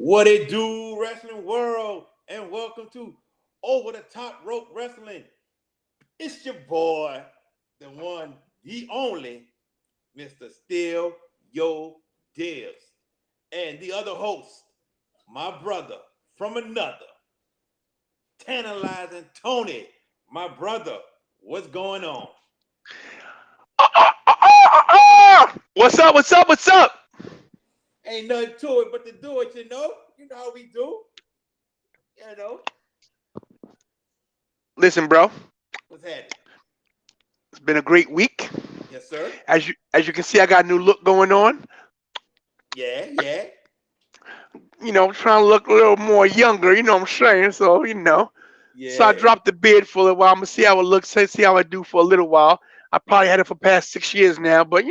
What it do, wrestling world, and welcome to Over the Top Rope Wrestling. It's your boy, the one, the only, Mr. Still Yo Dibs, and the other host, my brother from another, Tantilizing Tony. My brother, what's going on? What's up? What's up? What's up? Ain't nothing to it but to do it, you know. You know how we do. You know Listen, bro. what's happening. It's been a great week. Yes, sir. As you can see, I got a new look going on. Yeah. Trying to look a little more younger. You know what I'm saying? So I Yeah. dropped the beard for a little while. I'm gonna see how it looks. See how I do for a little while. I probably had it for past 6 years now, but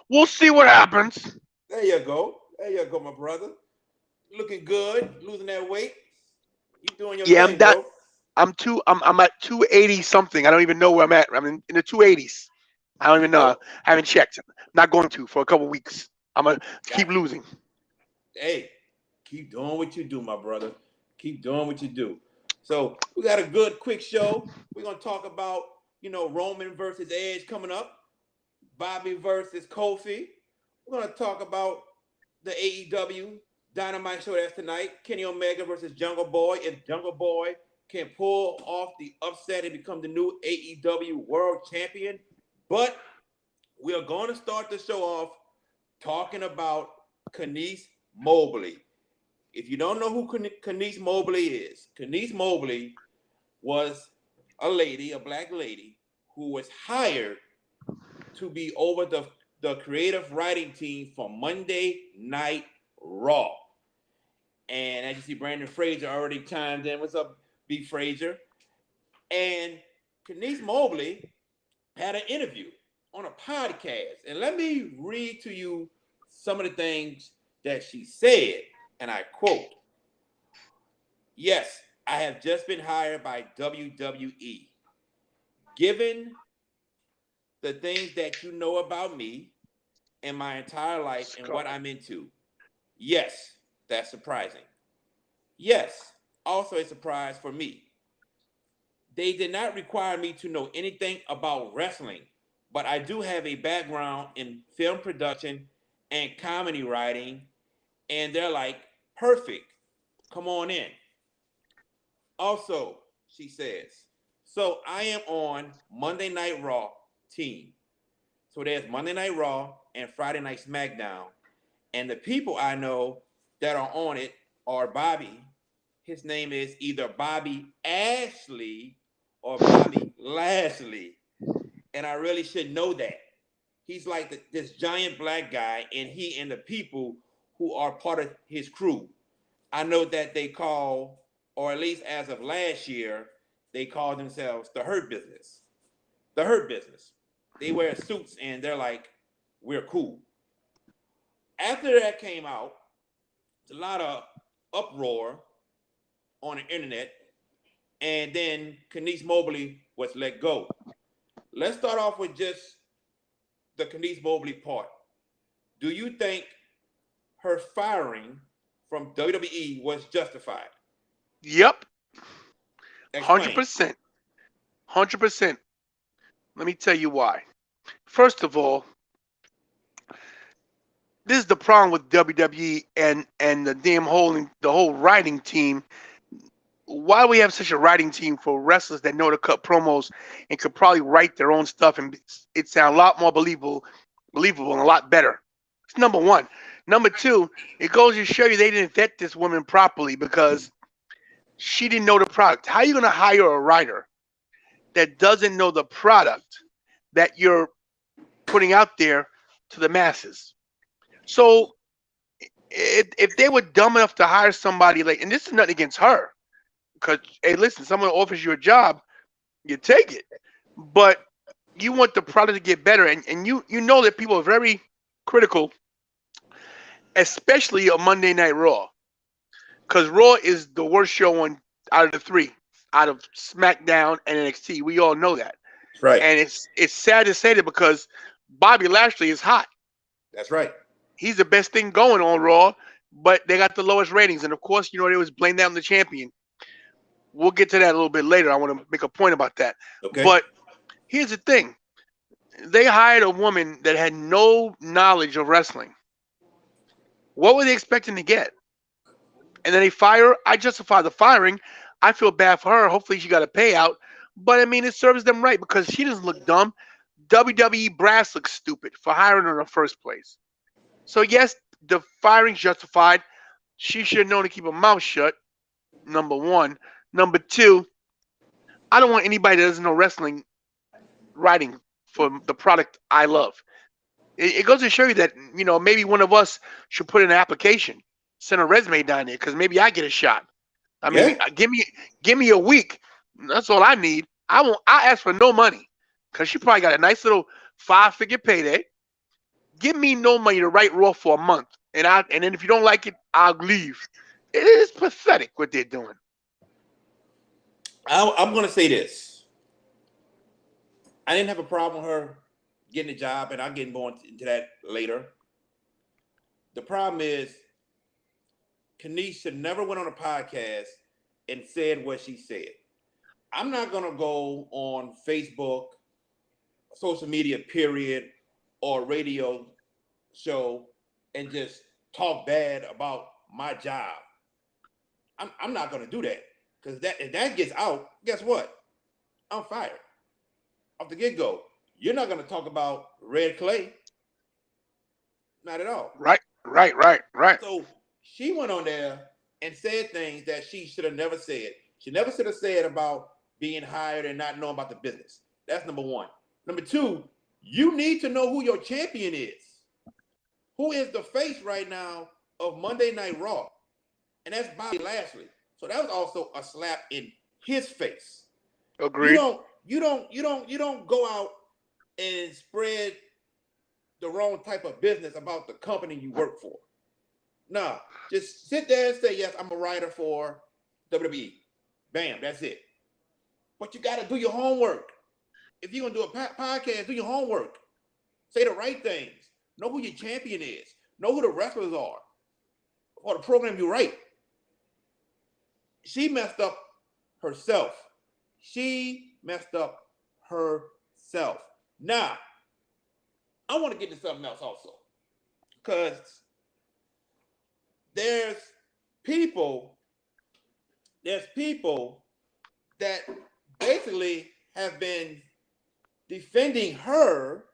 we'll see what happens. There you go. There you go, my brother. Looking good, losing that weight. You doing your Yeah, I'm thing, that. bro. I'm at 280 something. I don't even know where I'm at. I'm in the 280s. I don't You even know. know, I haven't checked. Not going to for a couple weeks. I'm gonna keep gotcha. losing. Hey, keep doing what you do, my brother. Keep doing what you do. So we got a good, quick show. We're gonna talk about, Roman versus Edge coming up, Bobby versus Kofi. We're gonna talk about the AEW Dynamite show that's tonight. Kenny Omega versus Jungle Boy. If Jungle Boy can pull off the upset and become the new AEW World Champion. But we are going to start the show off talking about Kenice Mobley. If you don't know who Kenice Mobley is, Kenice Mobley was a black lady, who was hired to be over the creative writing team for Monday Night Raw. And as you see, Brandon Fraser already chimed in. What's up, B. Fraser? And Kenice Mobley had an interview on a podcast. And let me read to you some of the things that she said. And I quote, "Yes, I have just been hired by WWE. Given the things that you know about me and my entire life and what I'm into, yes, that's surprising. Yes, also a surprise for me. They did not require me to know anything about wrestling, but I do have a background in film production and comedy writing, and they're like, perfect, come on in." Also, she says, "So I am on Monday Night Raw team. So there's Monday Night Raw and Friday Night SmackDown. And the people I know that are on it are Bobby. His name is either Bobby Ashley or Bobby Lashley. And I really should know that. He's like this giant black guy, and he and the people who are part of his crew. I know that they call, or at least as of last year, they call themselves the Hurt Business. The Hurt Business. They wear suits and they're like, we're cool." After that came out, there's a lot of uproar on the internet, and then Kenice Mobley was let go. Let's start off with just the Kenice Mobley part. Do you think her firing from WWE was justified? Yep, hundred Explain. percent, 100%. Let me tell you why. First of all, this is the problem with WWE and the whole writing team. Why do we have such a writing team for wrestlers that know to cut promos and could probably write their own stuff and it sound a lot more believable and a lot better? It's number one. Number two, it goes to show you they didn't vet this woman properly because she didn't know the product. How are you going to hire a writer that doesn't know the product that you're putting out there to the masses? So if they were dumb enough to hire somebody like, and this is nothing against her, because hey, listen, someone offers you a job, you take it, but you want the product to get better, and you know that people are very critical, especially on Monday Night Raw, because Raw is the worst show on out of the three, out of SmackDown and NXT. We all know that, Right. and it's sad to say that because Bobby Lashley is hot. That's right. He's the best thing going on Raw, but they got the lowest ratings. And of course, they always blame that on the champion. We'll get to that a little bit later. I want to make a point about that. Okay. But here's the thing. They hired a woman that had no knowledge of wrestling. What were they expecting to get? And then they fire her. I justify the firing. I feel bad for her. Hopefully she got a payout. But I mean, it serves them right because she doesn't look dumb. WWE brass looks stupid for hiring her in the first place. So yes, the firing's justified. She should have known to keep her mouth shut. Number one. Number two, I don't want anybody that doesn't know wrestling writing for the product I love. It goes to show you that maybe one of us should put in an application, send a resume down there because maybe I get a shot. I mean, Yeah. give me a week. That's all I need. I ask for no money because she probably got a nice little 5-figure payday. Give me no money to write Raw for a month, and then if you don't like it, I'll leave. It is pathetic what they're doing. I'm going to say this. I didn't have a problem with her getting a job, and I'll get more into that later. The problem is, Kenice should never went on a podcast and said what she said. I'm not going to go on Facebook, social media, period, or radio show and just talk bad about my job. I'm not going to do that because if that gets out, guess what? I'm fired off the get-go. You're not going to talk about Red Clay. Not at all. Right. So she went on there and said things that she should have never said. She never should have said about being hired and not knowing about the business. That's number one. Number two, you need to know who your champion is. Who is the face right now of Monday Night Raw? And that's Bobby Lashley. So that was also a slap in his face. Agreed. You don't go out and spread the wrong type of business about the company you work for. Nah, just sit there and say, yes, I'm a writer for WWE. Bam, that's it. But you got to do your homework. If you're going to do a podcast, do your homework. Say the right things. Know who your champion is. Know who the wrestlers are. Or the program you write. She messed up herself. Now, I want to get to something else also. Because there's people that basically have been defending her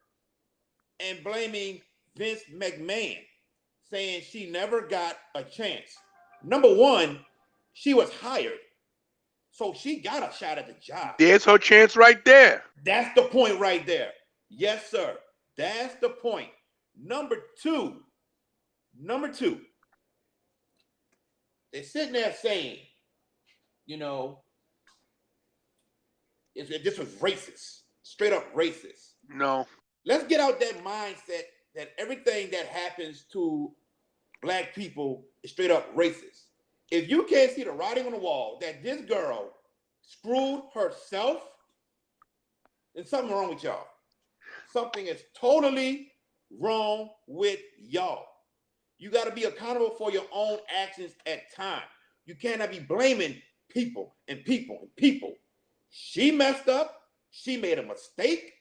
and blaming Vince McMahon, saying she never got a chance. Number one, she was hired. So she got a shot at the job. There's her chance right there. That's the point right there. Yes, sir. That's the point. Number two, they're sitting there saying, this was racist, straight up racist. No. Let's get out that mindset that everything that happens to black people is straight up racist. If you can't see the writing on the wall that this girl screwed herself, then something wrong with y'all. Something is totally wrong with y'all. You got to be accountable for your own actions at times. You cannot be blaming people. She messed up. She made a mistake.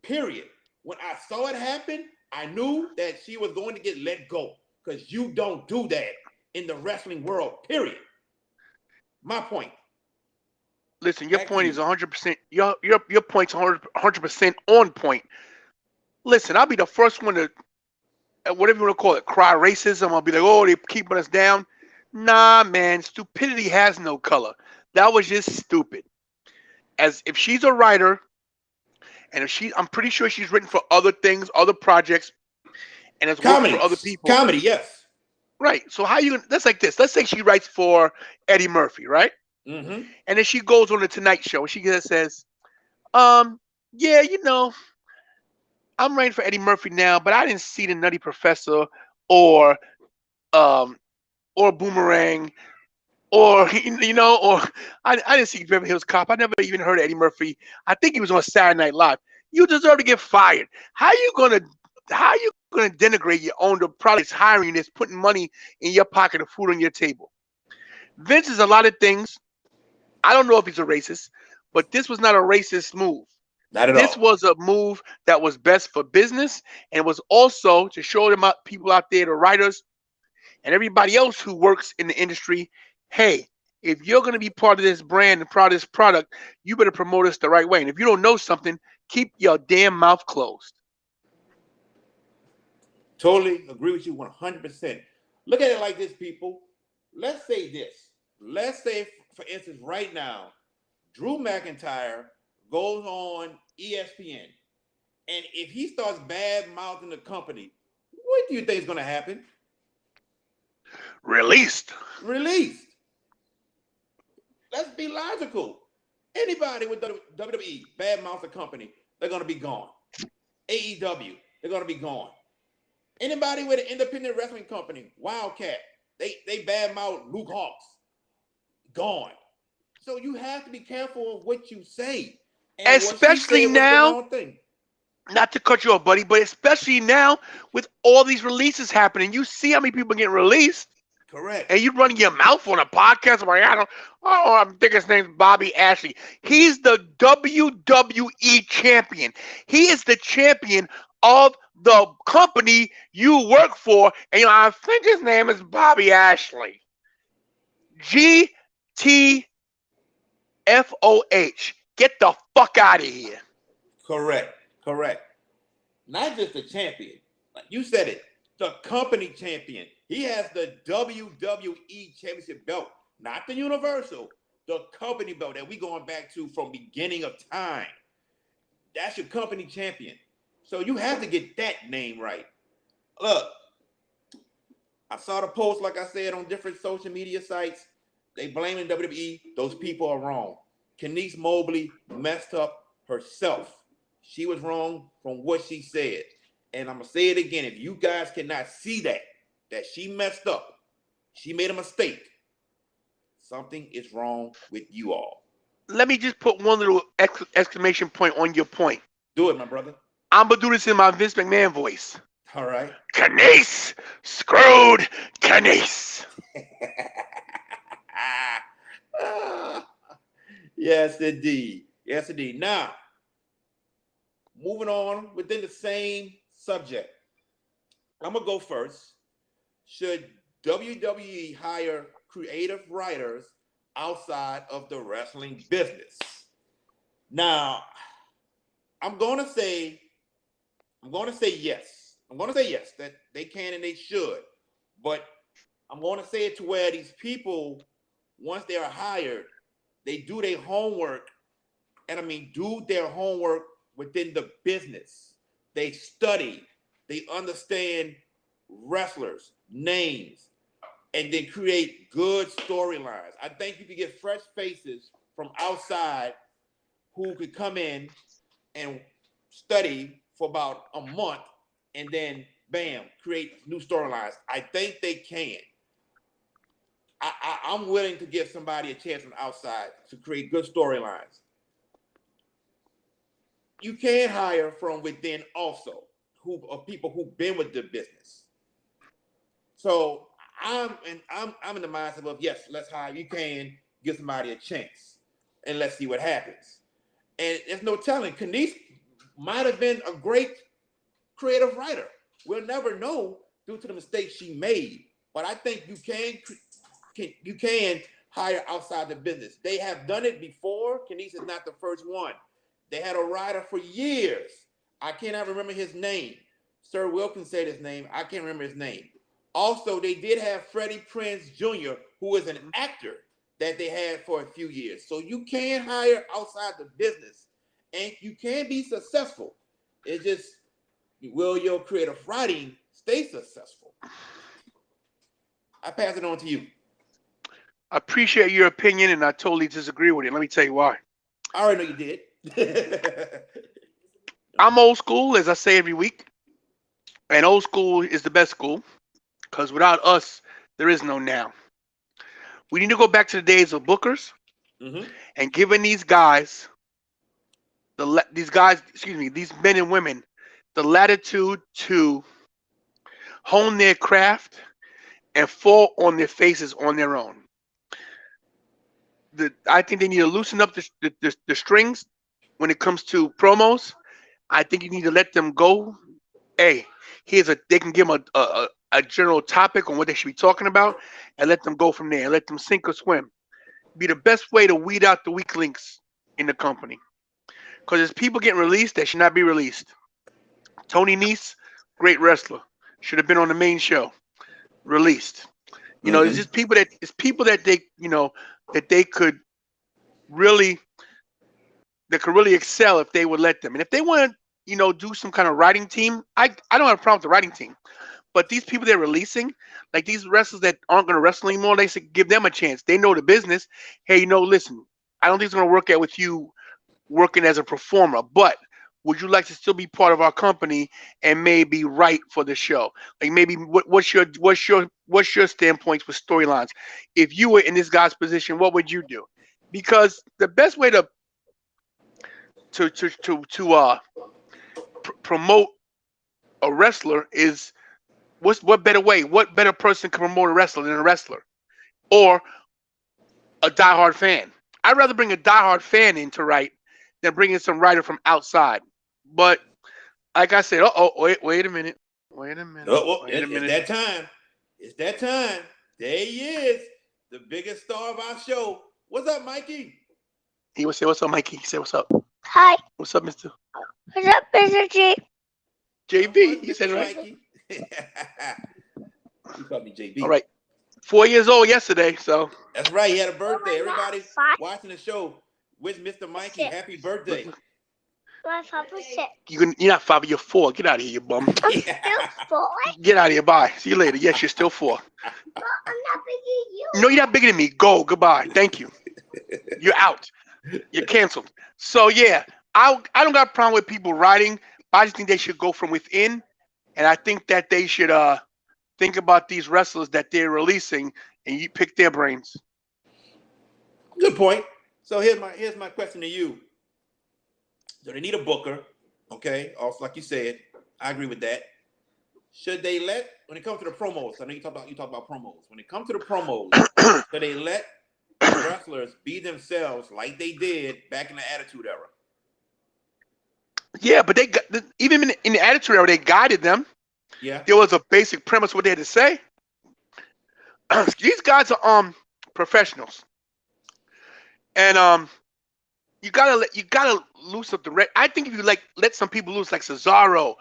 Period. When I saw it happen, I knew that she was going to get let go because you don't do that in the wrestling world. Period. My point. Listen, your point is 100%. Your point's 100% on point. Listen, I'll be the first one to, whatever you want to call it, cry racism. I'll be like, oh, they're keeping us down. Nah, man, stupidity has no color. That was just stupid. As if she's a writer, and I'm pretty sure she's written for other things, other projects, and has worked for other people. Comedy, yes. Right. So that's like this. Let's say she writes for Eddie Murphy, right? Mm-hmm. And then she goes on the Tonight Show and she just says, yeah, I'm writing for Eddie Murphy now, but I didn't see the Nutty Professor or Boomerang or I didn't see Beverly Hills Cop. I never even heard of Eddie Murphy. I think he was on Saturday Night Live. You deserve to get fired. How are you gonna how are you going to denigrate your own the product that's hiring you, that's putting money in your pocket and food on your table? Vince is a lot of things. I don't know if he's a racist, but this was not a racist move. Not at This all. was a move that was best for business, and was also to show them out, people out there, the writers and everybody else who works in the industry, hey, if you're going to be part of this brand and part of this product, you better promote us the right way. And if you don't know something, keep your damn mouth closed. Totally agree with you 100%. Look at it like this, people. Let's say this. Let's say, for instance, right now, Drew McIntyre goes on ESPN, and if he starts bad mouthing the company, what do you think is going to happen? Released. Released. Let's be logical. Anybody with WWE bad mouth the company, they're going to be gone. AEW, they're going to be gone. Anybody with an independent wrestling company, Wildcat, they badmouth Luke Hawks, gone. So you have to be careful of what you say. And what she Especially said was the now, wrong thing. not to cut you off, buddy, but especially now with all these releases happening, you see how many people getting released. Correct. And you running your mouth on a podcast about, I think his name's Bobby Ashley. He's the WWE champion. He is the champion of the company you work for. And I think his name is Bobby Ashley. GTFOH. Get the fuck out of here. Correct. Correct. Not just the champion. Like you said it, the company champion. He has the WWE Championship belt, not the Universal, the company belt that we going back to from beginning of time. That's your company champion. So you have to get that name right. Look, I saw the post, like I said, on different social media sites. They blaming WWE. Those people are wrong. Kenice Mobley messed up herself. She was wrong from what she said. And I'm going to say it again. If you guys cannot see that she messed up, she made a mistake, something is wrong with you all. Let me just put one little exclamation point on your point. Do it, my brother. I'm going to do this in my Vince McMahon voice. All right. Kenice screwed Kenice. Yes, indeed. Yes, indeed. Now, moving on within the same subject. I'm going to go first. Should WWE hire creative writers outside of the wrestling business? Now, I'm going to say yes. I'm going to say yes, that they can and they should. But I'm going to say it to where these people, once they are hired, they do their homework. And I mean, do their homework within the business. They study. They understand wrestlers, names, and then create good storylines. I think you could get fresh faces from outside who could come in and study for about a month and then, bam, create new storylines. I think they can. I'm willing to give somebody a chance from outside to create good storylines. You can hire from within also, people who've been with the business. So I'm in the mindset of yes, let's hire. You can give somebody a chance, and let's see what happens. And there's no telling. Kenice might have been a great creative writer. We'll never know due to the mistakes she made. But I think you can hire outside the business. They have done it before. Kenice is not the first one. They had a writer for years. I cannot remember his name. Sir Wilkins said his name. I can't remember his name. Also, they did have Freddie Prinze Jr., who is an actor that they had for a few years. So you can hire outside the business, and you can be successful. It's just, will your creative writing stay successful? I pass it on to you. I appreciate your opinion, and I totally disagree with it. Let me tell you why. I already know you did. I'm old school, as I say every week. And old school is the best school, because without us, there is no now. We need to go back to the days of bookers and giving these men and women the latitude to hone their craft and fall on their faces on their own. I think they need to loosen up the strings when it comes to promos. I think you need to let them go. Hey, they can give them a general topic on what they should be talking about and let them go from there. Let them sink or swim. Be the best way to weed out the weak links in the company. Because there's people getting released that should not be released. Tony Nese, great wrestler, should have been on the main show. Released. It's just people that they, that they could really excel if they would let them. And if they want to, do some kind of writing team, I don't have a problem with the writing team. But these people they're releasing, like these wrestlers that aren't going to wrestle anymore, they should give them a chance. They know the business. Hey, listen, I don't think it's going to work out with you working as a performer, but would you like to still be part of our company and maybe write for the show? Like maybe what's your standpoints with storylines? If you were in this guy's position, what would you do? Because the best way to promote a wrestler is what better way? What better person can promote a wrestler than a wrestler or a diehard fan? I'd rather bring a diehard fan in to write than bring in some writer from outside. But like I said, wait a minute. It's that time. It's that time. There he is, the biggest star of our show. What's up, Mikey? He would say, "What's up, Mikey?" He said, "What's up?" Hi. What's up, Mister? What's up, Mr. G? JB. You said it right. Mikey. You called me JB. All right. 4 years old yesterday, so. That's right. He had a birthday. Oh my Everybody God. watching the show, wish Mr. Mikey happy birthday. My Papa said. You're not 5, you're 4. Get out of here, you bum. I'm still 4. Get out of here. Bye. See you later. Yes, you're still 4. But I'm not bigger than you. No, you're not bigger than me. Go. Goodbye. Thank you. You're out. You're canceled. So, yeah, I don't got a problem with people writing. I just think they should go from within. And I think that they should think about these wrestlers that they're releasing and you pick their brains. Good point. So here's my question to you. So they need a booker, okay? Also, like you said, I agree with that. Should they when it comes to the promos? I know you talk about promos. When it comes to the promos, should they let wrestlers be themselves like they did back in the Attitude Era? Yeah, but even in the Attitude Era, they guided them. Yeah. There was a basic premise what they had to say. These guys are professionals, and you gotta loose up the red. I think if you let some people loose, like Cesaro,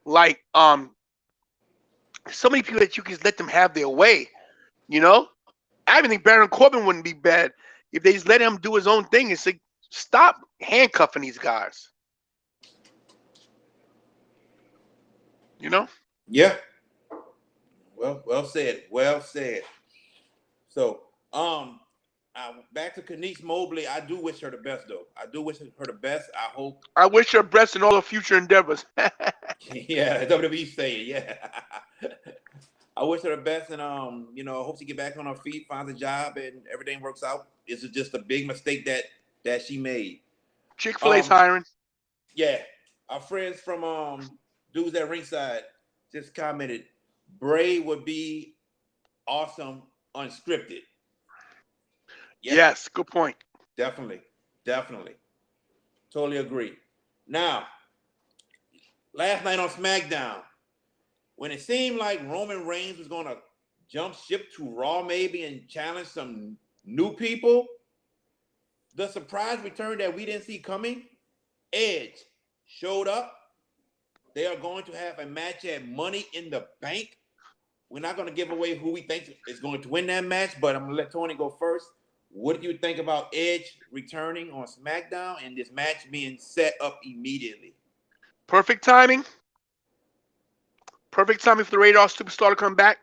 like so many people that you can let them have their way. I even think Baron Corbin wouldn't be bad if they just let him do his own thing and say, stop handcuffing these guys. Yeah. Well said. Well said. So, back to Kenice Mobley. I do wish her the best, though. I do wish her the best. I wish her best in all her future endeavors. Yeah, WWE saying, yeah. I wish her the best, and I hope she get back on her feet, finds a job, and everything works out. This is just a big mistake that she made. Chick-fil-A's hiring. Yeah, our friends from Dudes at Ringside just commented, Bray would be awesome unscripted. Yeah. Yes, good point. Definitely. Totally agree. Now, last night on SmackDown, when it seemed like Roman Reigns was going to jump ship to Raw maybe and challenge some new people, the surprise return that we didn't see coming, Edge showed up. They are going to have a match at Money in the Bank. We're not going to give away who we think is going to win that match, but I'm going to let Tony go first. What do you think about Edge returning on SmackDown and this match being set up immediately? Perfect timing. Perfect timing for the Radar Superstar to come back.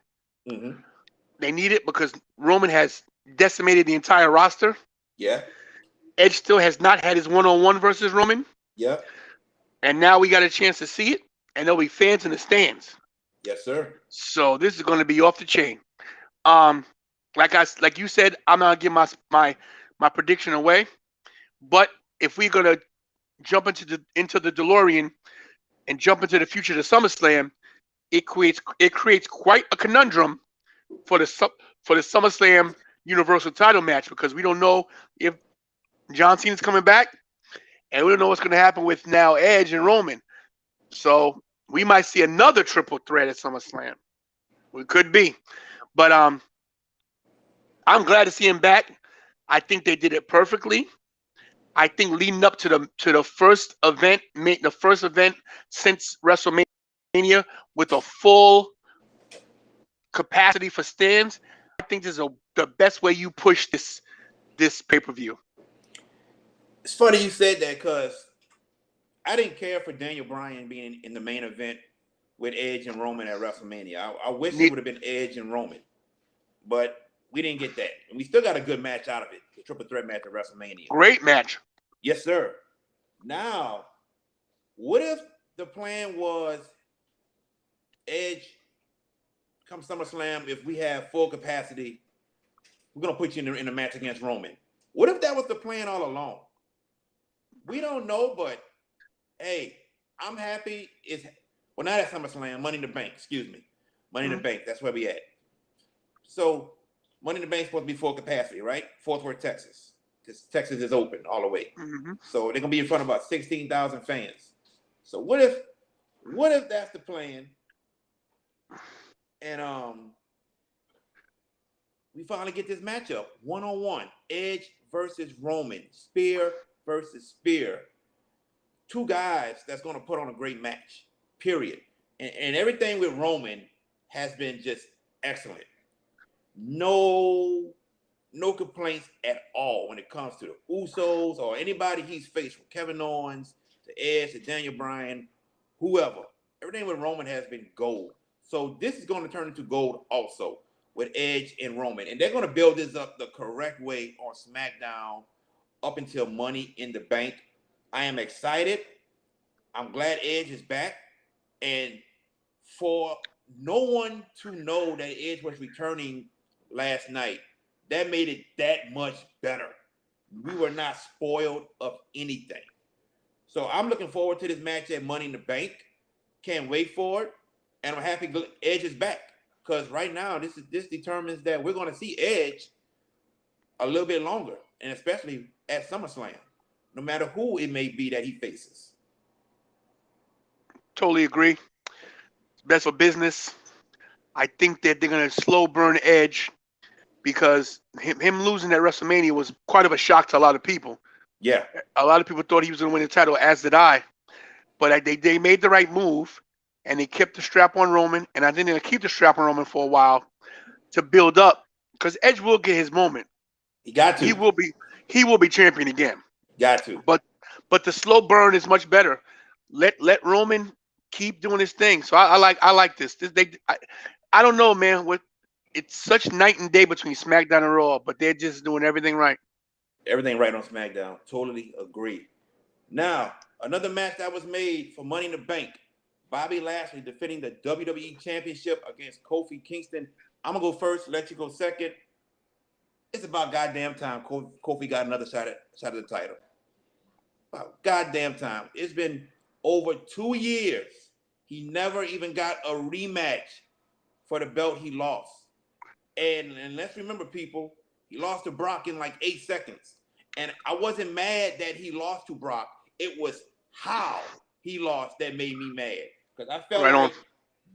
Mm-hmm. They need it because Roman has decimated the entire roster. Yeah. Edge still has not had his one-on-one versus Roman. Yeah. And now we got a chance to see it, and there'll be fans in the stands. Yes, sir. So this is going to be off the chain. Like you said, I'm not gonna give my prediction away. But if we're gonna jump into the DeLorean and jump into the future to SummerSlam, it creates quite a conundrum for the SummerSlam Universal Title match, because we don't know if John Cena's coming back, and we don't know what's going to happen with now Edge and Roman. So we might see another triple threat at SummerSlam. We could be, but I'm glad to see him back. I think they did it perfectly. I think leading up to the first event, the first event since WrestleMania with a full capacity for stands, I think this is the best way you push this pay-per-view. It's funny you said that because I didn't care for Daniel Bryan being in the main event with Edge and Roman at WrestleMania. I wish it would have been Edge and Roman, but we didn't get that. And we still got a good match out of it, the triple threat match at WrestleMania. Great match. Yes, sir. Now, what if the plan was Edge come SummerSlam, if we have full capacity, we're going to put you in a match against Roman. What if that was the plan all along? We don't know, but hey, I'm happy. Not at SummerSlam, Money in the Bank, excuse me. Money in the Bank, that's where we at. So, Money in the Bank is supposed to be full capacity, right? Fort Worth, Texas. Because Texas is open all the way. Mm-hmm. So, they're going to be in front of about 16,000 fans. So, what if that's the plan? And we finally get this matchup, one-on-one, Edge versus Roman, spear versus spear. Two guys that's going to put on a great match, period. And everything with Roman has been just excellent. No complaints at all when it comes to the Usos or anybody he's faced, from Kevin Owens to Edge to Daniel Bryan, whoever. Everything with Roman has been gold. So this is going to turn into gold also with Edge and Roman. And they're going to build this up the correct way on SmackDown up until Money in the Bank. I am excited. I'm glad Edge is back. And for no one to know that Edge was returning last night, that made it that much better. We were not spoiled of anything. So I'm looking forward to this match at Money in the Bank. Can't wait for it. And I'm happy Edge is back, because right now this determines that we're going to see Edge a little bit longer, and especially at SummerSlam, no matter who it may be that he faces. Totally agree. Best for business. I think that they're going to slow burn Edge, because him losing at WrestleMania was quite of a shock to a lot of people. Yeah. A lot of people thought he was going to win the title, as did I. But they made the right move, and they kept the strap on Roman, and I think they're going to keep the strap on Roman for a while to build up, because Edge will get his moment. He got to. He will be champion again. Got to. But the slow burn is much better. Let Roman keep doing his thing. So I like this. I don't know, man. It's such night and day between SmackDown and Raw, but they're just doing everything right. Everything right on SmackDown. Totally agree. Now, another match that was made for Money in the Bank. Bobby Lashley defending the WWE Championship against Kofi Kingston. I'm going to go first, let you go second. It's about goddamn time Kofi got another shot at the title. About goddamn time. It's been over 2 years. He never even got a rematch for the belt he lost. And let's remember, people, he lost to Brock in like 8 seconds. And I wasn't mad that he lost to Brock. It was how he lost that made me mad. Because I felt like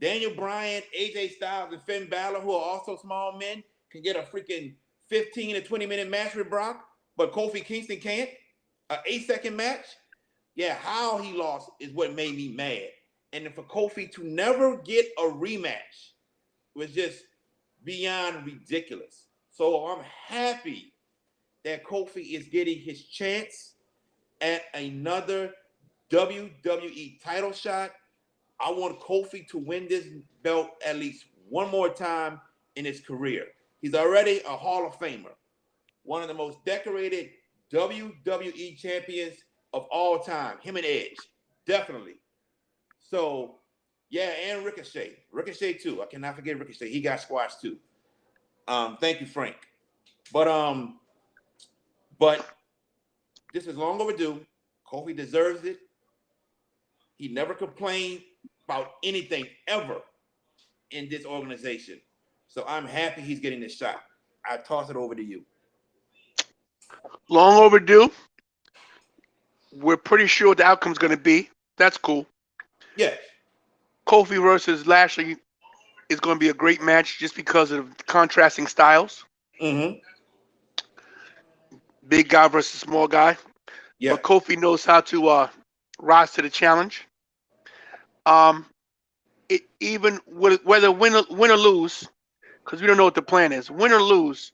Daniel Bryan, AJ Styles, and Finn Balor, who are also small men, can get a freaking 15 to 20-minute match with Brock, but Kofi Kingston can't. An 8-second match? Yeah, how he lost is what made me mad. And then for Kofi to never get a rematch was just beyond ridiculous. So I'm happy that Kofi is getting his chance at another WWE title shot. I want Kofi to win this belt at least one more time in his career. He's already a Hall of Famer, one of the most decorated WWE champions of all time. Him and Edge, definitely. So, yeah, and Ricochet. Ricochet too. I cannot forget Ricochet. He got squashed too. Thank you, Frank. But this is long overdue. Kofi deserves it. He never complained about anything ever in this organization. So I'm happy he's getting this shot. I toss it over to you. Long overdue. We're pretty sure what the outcome's going to be. That's cool. Yes. Kofi versus Lashley is going to be a great match just because of contrasting styles. Mm-hmm. Big guy versus small guy. Yeah. But Kofi knows how to rise to the challenge. Even whether win or lose, because we don't know what the plan is. Win or lose,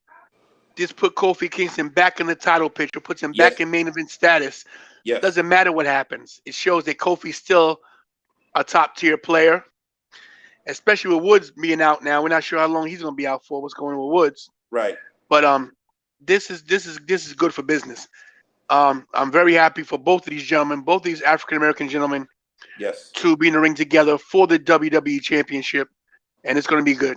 this put Kofi Kingston back in the title picture, puts him Yes. back in main event status. Yes. Doesn't matter what happens. It shows that Kofi's still a top tier player, especially with Woods being out now. We're not sure how long he's going to be out for. What's going on with Woods? Right. But this is good for business. I'm very happy for both of these gentlemen, both these African American gentlemen, Yes. to be in the ring together for the WWE Championship, and it's going to be good.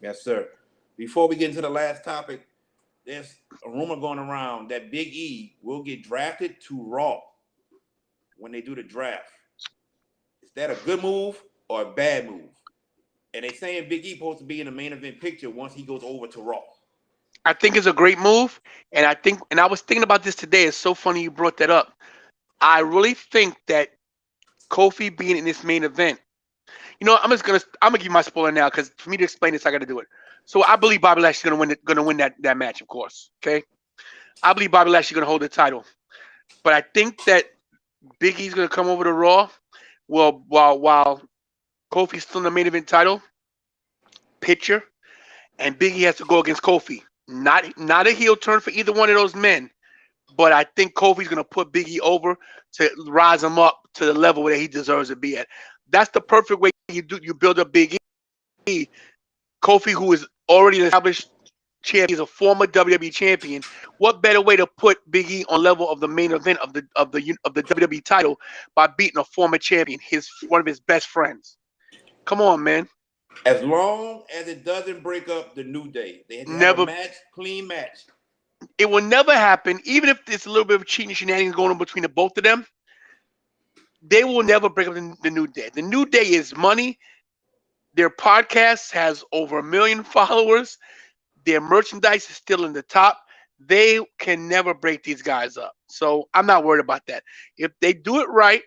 Yes, sir. Before we get into the last topic, there's a rumor going around that Big E will get drafted to Raw when they do the draft. Is that a good move or a bad move? And they saying Big E supposed to be in the main event picture once he goes over to Raw. I think it's a great move, and I was thinking about this today. It's so funny you brought that up. I really think that Kofi being in this main event, I'm gonna give my spoiler now because for me to explain this, I got to do it. So I believe Bobby Lashley's gonna win that match, of course. Okay, I believe Bobby Lashley's gonna hold the title, but I think that Big E's gonna come over to Raw. Well, while Kofi's still in the main event title picture, and Big E has to go against Kofi. Not a heel turn for either one of those men, but I think Kofi's gonna put Big E over to rise him up to the level where he deserves to be at. That's the perfect way you build up Big E. Kofi, who is already an established champion, he's a former WWE champion. What better way to put Big E on level of the main event of the WWE title by beating a former champion, one of his best friends? Come on, man. As long as it doesn't break up the New Day, they have to have a match, clean match. It will never happen, even if there's a little bit of cheating shenanigans going on between the both of them. They will never break up the New Day. The New Day is money. Their podcast has over 1 million followers. Their merchandise is still in the top. They can never break these guys up. So I'm not worried about that. If they do it right,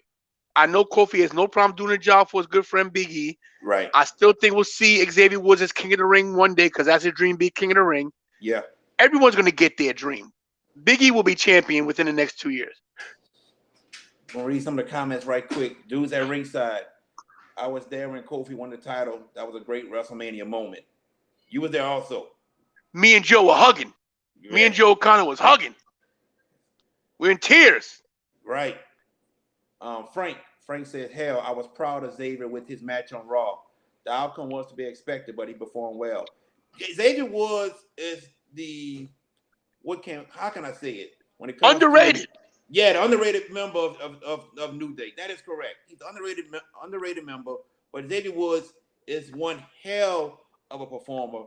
I know Kofi has no problem doing a job for his good friend Big E. Right. I still think we'll see Xavier Woods as King of the Ring one day because that's his dream, be King of the Ring. Yeah. Everyone's going to get their dream. Big E will be champion within the next 2 years. I'm going to read some of the comments right quick. Dudes at ringside. I was there when Kofi won the title. That was a great WrestleMania moment. You were there also. Me and Joe were hugging. Yeah. Me and Joe O'Connor was hugging. We're in tears. Right. Frank says, hell, I was proud of Xavier with his match on Raw. The outcome was to be expected, but he performed well. Xavier Woods is how can I say it? When it comes underrated. The underrated member of New Day. That is correct. He's an underrated member, but Xavier Woods is one hell of a performer,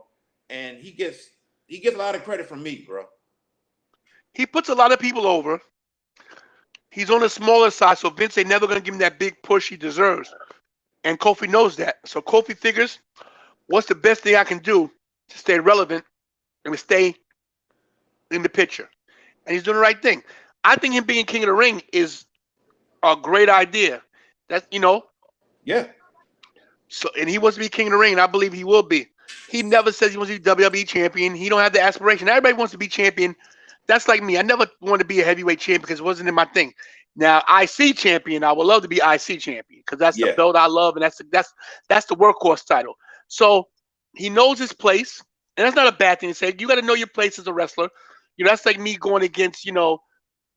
and he gets a lot of credit from me, bro. He puts a lot of people over. He's on the smaller side, so Vince ain't never going to give him that big push he deserves. And Kofi knows that. So Kofi figures, what's the best thing I can do to stay relevant and to stay in the picture? And he's doing the right thing. I think him being King of the Ring is a great idea. That's, Yeah. So, and he wants to be King of the Ring, and I believe he will be. He never says he wants to be WWE champion. He don't have the aspiration. Everybody wants to be champion. That's like me. I never wanted to be a heavyweight champion because it wasn't in my thing. Now, IC champion, I would love to be IC champion because that's the belt I love, and that's the workhorse title. So he knows his place, and that's not a bad thing to say. You got to know your place as a wrestler. That's like me going against, one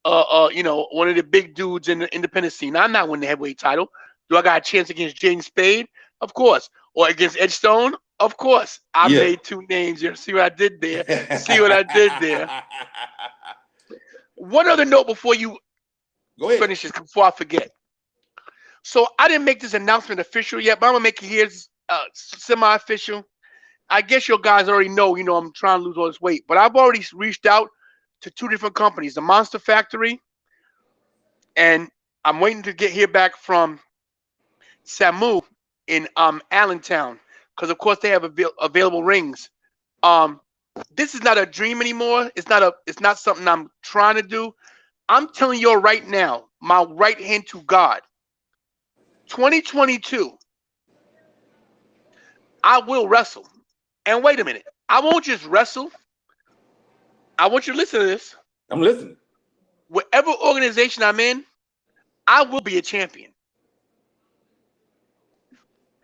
of the big dudes in the independent scene. I'm not winning the heavyweight title. Do I got a chance against Jaden Spade? Of course. Or against Edge Stone? Of course. I made 2 names here. See what I did there? One other note before you finish this, before I forget. So I didn't make this announcement official yet, but I'm going to make it here semi-official. I guess your guys already know, I'm trying to lose all this weight. But I've already reached out to 2 different companies, the Monster Factory, and I'm waiting to hear back from Samu in Allentown, because of course they have available rings. This is not a dream anymore. It's not something I'm trying to do. I'm telling you right now, my right hand to God, 2022, I will wrestle. And wait a minute, I won't just wrestle. I want you to listen to this. I'm listening. Whatever organization I'm in, I will be a champion.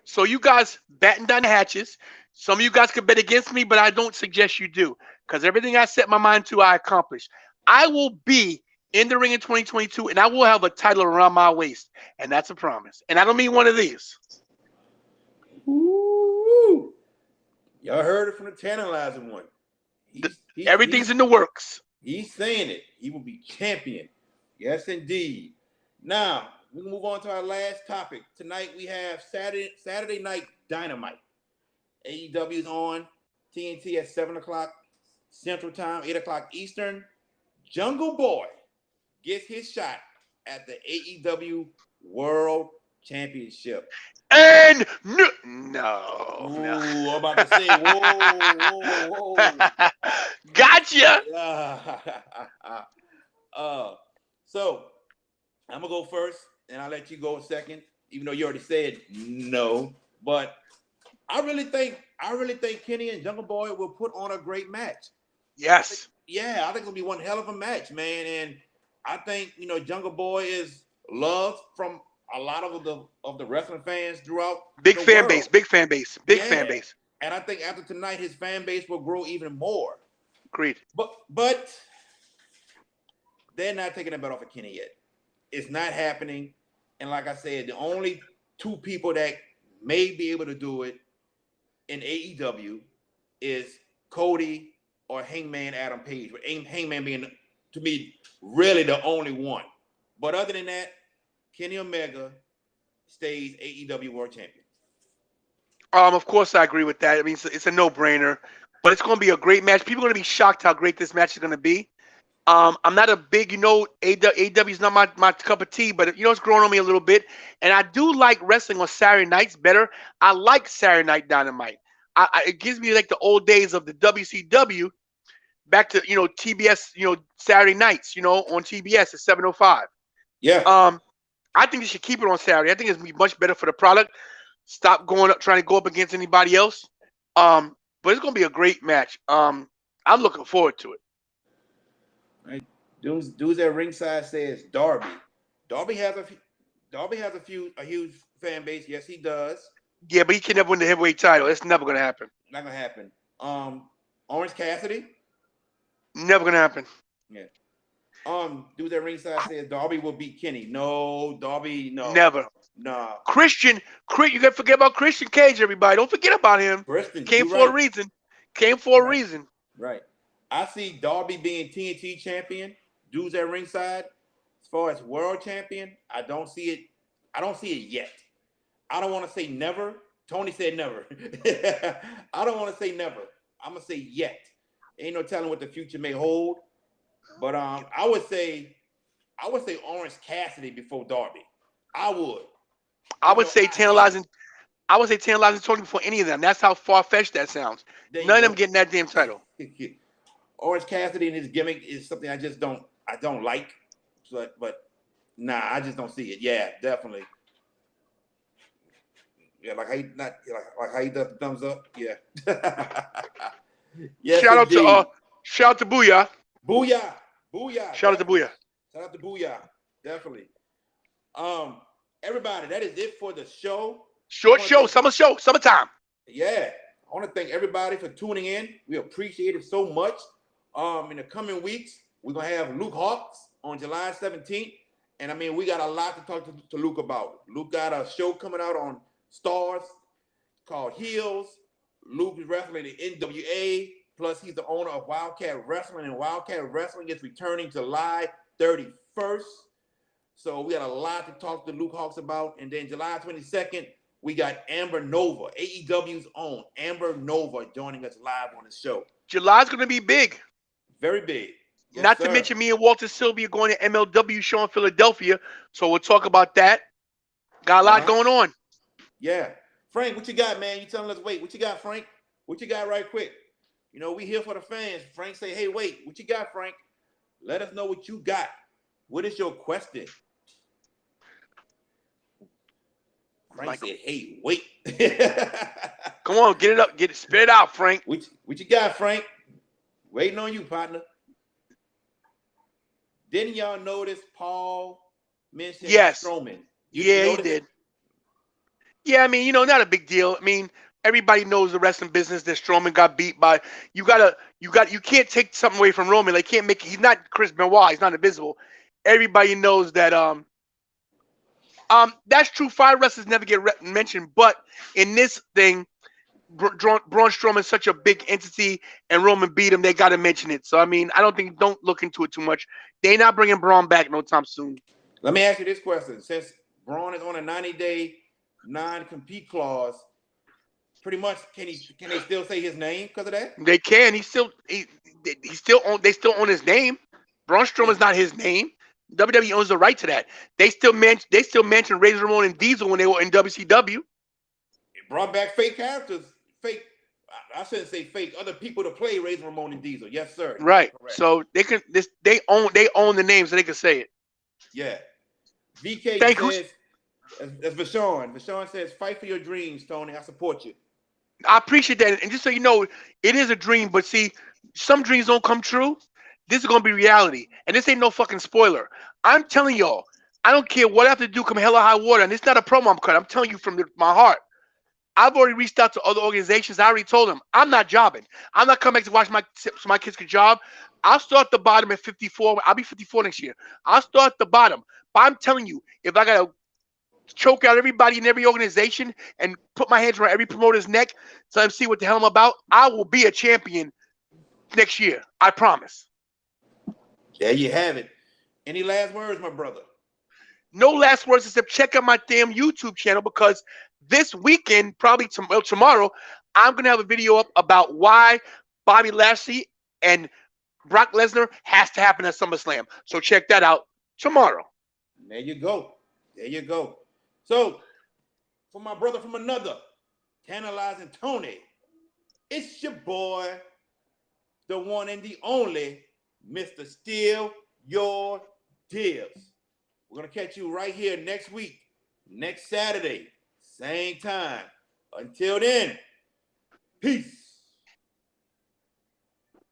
So you guys batten down the hatches. Some of you guys could bet against me, but I don't suggest you do, because everything I set my mind to, I accomplish. I will be in the ring in 2022, and I will have a title around my waist, and that's a promise. And I don't mean one of these. Ooh. Y'all heard it from the Tantilizing one. Everything's in the works. He's saying it. He will be champion. Yes, indeed. Now, we can move on to our last topic. Tonight we have Saturday Night Dynamite. AEW is on TNT at 7 o'clock Central Time, 8 o'clock Eastern. Jungle Boy gets his shot at the AEW World Championship. And no. Ooh, I'm about to say, whoa. Gotcha. So I'm gonna go first, and I'll let you go second, even though you already said no. But I really think Kenny and Jungle Boy will put on a great match. Yes. I think it'll be one hell of a match, man. And I think Jungle Boy is loved from a lot of the wrestling fans throughout. Big the fan world. base. Big fan base. Big fan base. And I think after tonight, his fan base will grow even more. Agreed. But they're not taking the bet off of Kenny yet. It's not happening. And like I said, the only two people that may be able to do it in AEW is Cody or Hangman Adam Page, with Hangman being, to me, really the only one. But other than that, Kenny Omega stays AEW World Champion. Of course, I agree with that. I mean, it's a no-brainer, but it's going to be a great match. People are going to be shocked how great this match is going to be. I'm not a big, AEW is not my cup of tea, but it's growing on me a little bit. And I do like wrestling on Saturday nights better. I like Saturday Night Dynamite. It gives me like the old days of the WCW, back to TBS, Saturday nights, on TBS at 7:05. Yeah. I think they should keep it on Saturday. I think it's gonna be much better for the product. Stop trying to go up against anybody else. But it's gonna be a great match. I'm looking forward to it. Right. Dudes at ringside says Darby. Darby has a huge fan base. Yes, he does. Yeah, but he can never win the heavyweight title. It's never gonna happen. Not gonna happen. Orange Cassidy. Never gonna happen. Yeah. Dudes at ringside says Darby will beat Kenny. No, Darby, no. Never. Nah. Christian, you gotta forget about Christian Cage, everybody. Don't forget about him. Christian came for a reason. Came for a reason. Right. I see Darby being TNT champion. Dudes at ringside. As far as world champion, I don't see it. I don't see it yet. I don't want to say never. Tony said never. I don't want to say never. I'm gonna say yet. Ain't no telling what the future may hold. But I would say Orange Cassidy before Darby. I would say Tantilizing. I would say Tantilizing Tony before any of them. That's how far-fetched that sounds. None of them getting that damn title. Orange Cassidy and his gimmick is something I don't like. But nah, I just don't see it. Yeah, definitely. Yeah, like how he does the thumbs up. Yeah. Yes, shout out to Booyah. Booyah. Shout out to Booyah. Shout out to Booyah. Definitely. Everybody, that is it for the show. Short show, summertime. Yeah. I want to thank everybody for tuning in. We appreciate it so much. In the coming weeks, we're gonna have Luke Hawks on July 17th. And I mean, we got a lot to talk to Luke about. Luke got a show coming out on Stars called Heels. Luke is wrestling in the NWA. Plus, he's the owner of Wildcat Wrestling, and Wildcat Wrestling is returning July 31st. So we got a lot to talk to Luke Hawks about. And then July 22nd, we got Amber Nova, AEW's own Amber Nova, joining us live on the show. July's going to be big. Very big. Yes, Not to mention me and Walter Sylvia going to MLW show in Philadelphia. So we'll talk about that. Got a lot going on. Yeah. Frank, what you got, man? You telling us wait. What you got, Frank? What you got right quick? You know, we here for the fans. Frank say, hey, wait. What you got, Frank? Let us know what you got. What is your question? Frank Michael, said, hey, wait. come on, get it up, get it, spit it out, Frank. What you got, Frank? Waiting on you, partner. Didn't y'all notice Paul mentioned Yes. Strowman? You Yeah, he notice it? did. Yeah, I mean, you know, not a big deal. I mean, everybody knows the wrestling business that Strowman got beat by. You can't take something away from Roman. They can't make it. He's not Chris Benoit. He's not invisible. Everybody knows that. That's true. Fire wrestlers never get mentioned, but in this thing, Braun Strowman's such a big entity, and Roman beat him. They got to mention it. So I mean, don't look into it too much. They not bringing Braun back no time soon. Let me ask you this question: since Braun is on a 90-day non-compete clause, pretty much can they still say his name because of that? They can. He still own. They still own his name. Braun Strowman's not his name. WWE owns the right to that. They still mention Razor Ramon and Diesel when they were in WCW. It brought back fake characters, fake. I shouldn't say fake. Other people to play Razor Ramon and Diesel. Yes, sir. Right. So they can. They own the name, so they can say it. Yeah. VK Thank you. says, as Vashon. Vashon says, fight for your dreams, Tony. I support you. I appreciate that. And just so you know, it is a dream, but see, some dreams don't come true. This is gonna be reality. And this ain't no fucking spoiler. I'm telling y'all, I don't care what I have to do come hell or high water. And it's not a promo I'm cutting. I'm telling you from my heart. I've already reached out to other organizations. I already told them I'm not jobbing. I'm not coming back to watch so my kids can job. I'll start the bottom at 54. I'll be 54 next year. I'll start the bottom. But I'm telling you, if I gotta choke out everybody in every organization and put my hands around every promoter's neck so I'm see what the hell I'm about, I will be a champion next year. I promise. There you have it. Any last words, my brother? No last words except check out my damn YouTube channel because this weekend, probably tomorrow, I'm going to have a video up about why Bobby Lashley and Brock Lesnar has to happen at SummerSlam. So check that out tomorrow. There you go. There you go. So, for my brother from another, Tantilizing Tony, it's your boy, the one and the only, Mr. Steal Your Dibs. We're going to catch you right here next week, next Saturday, same time. Until then, peace.